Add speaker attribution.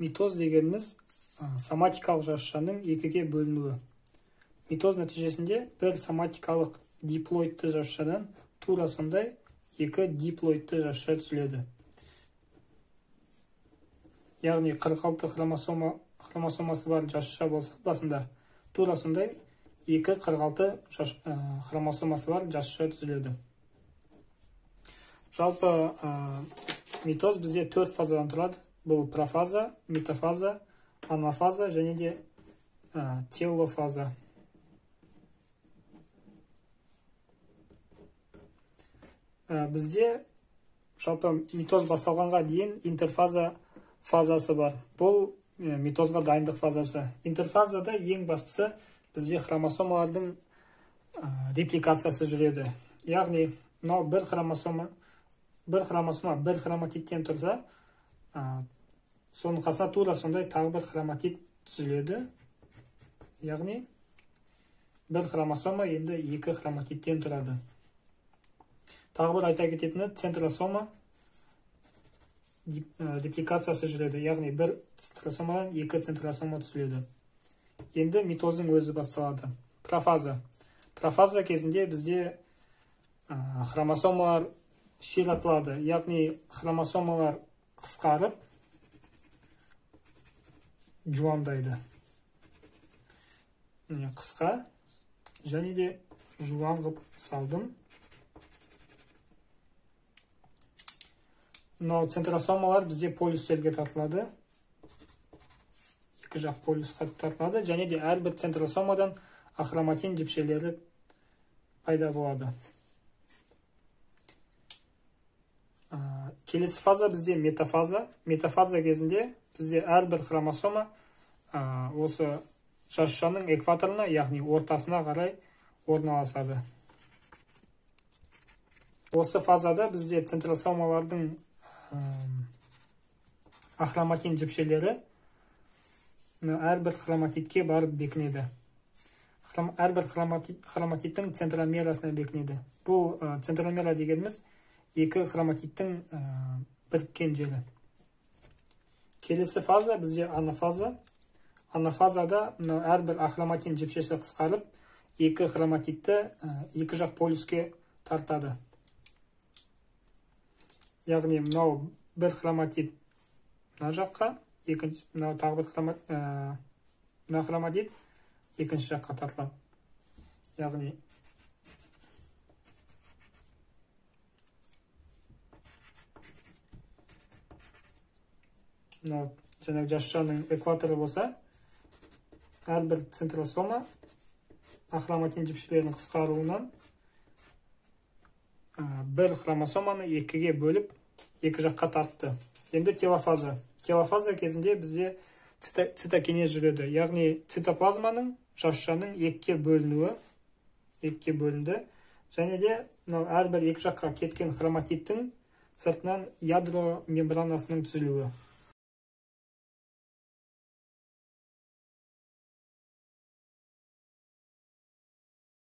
Speaker 1: Митоз дегеніміз соматикалық жасушаның екіге бөлінуі. Митоз нәтижесінде бір соматикалық диплоидты жасушадан тура сондай екі диплоидты жасуша түзіледі. Яғни 46 хромосомасы бар жасуша болса басында, тура сондай екі 46 хромосомасы бар жасуша түзіледі. Жалпы митоз бізде 4 фазадан тұрады. Бұл профаза, метафаза, анафаза және де телофаза. Бізде жалпы митоз басталғанға дейін интерфаза фазасы бар. Бұл митозға дайындық фазасы. Интерфазада ең бастысы бізде хромосомалардың репликациясы жүреді. Яғни, мынау бір хромосома бір хроматидтен тұрса, соның қасына тура сондай тағы бір хроматид түзіледі. Яғни, бір хромосома енді екі хроматидтен тұрады. Тағы бір айта кететіні центросома репликациясы жүреді. Яғни, бір центросомадан екі центросома түзіледі. Енді митоздың өзі басталады. Профаза кезінде бізде хромосомалар ширатылады. Яғни, хромосомалар қысқарып, жуандайды. Қысқа және де жуан қып салдым. Но центросомалар бізде полюстерге тартылады. Екі жақ полюсқа тартылады. Және де әрбір центросомадан ахроматин жіпшелері пайда болады. Келесі фаза бізде метафаза. Метафаза кезінде бізде әрбір хромосома осы жасушаның экваторына, яғни ортасына қарай орналасады. Осы фазада бізде центросомалардың ахроматин жіпшелері әрбір хроматидке барып бекінеді. Әрбір хроматидтің центромерасына бекінеді. Бұл центромера дегеніміз екі хроматидтің біріккен жері. Келесі фаза бізде анафаза. Анафазада әрбір ахроматин жіпшесі қысқарып, екі хроматидті екі жақ полюске тартады. Яғни, мынау бір хроматид мына жаққа, мынау тағы бір хроматид екінші жаққа тартылады. Яғни, жаңағы жасушаның экваторы болса, әрбір центросома ахроматин жіпшелерінің қысқаруынан бір хромосоманы екіге бөліп, екі жаққа тартты. Енді телофаза. Телофаза кезінде бізде цитокинез жүреді. Яғни, цитоплазманың жасушаның екіге бөлінді. Және де әрбір екі жаққа кеткен хроматидтің сыртынан ядро мембранасының түзілуі.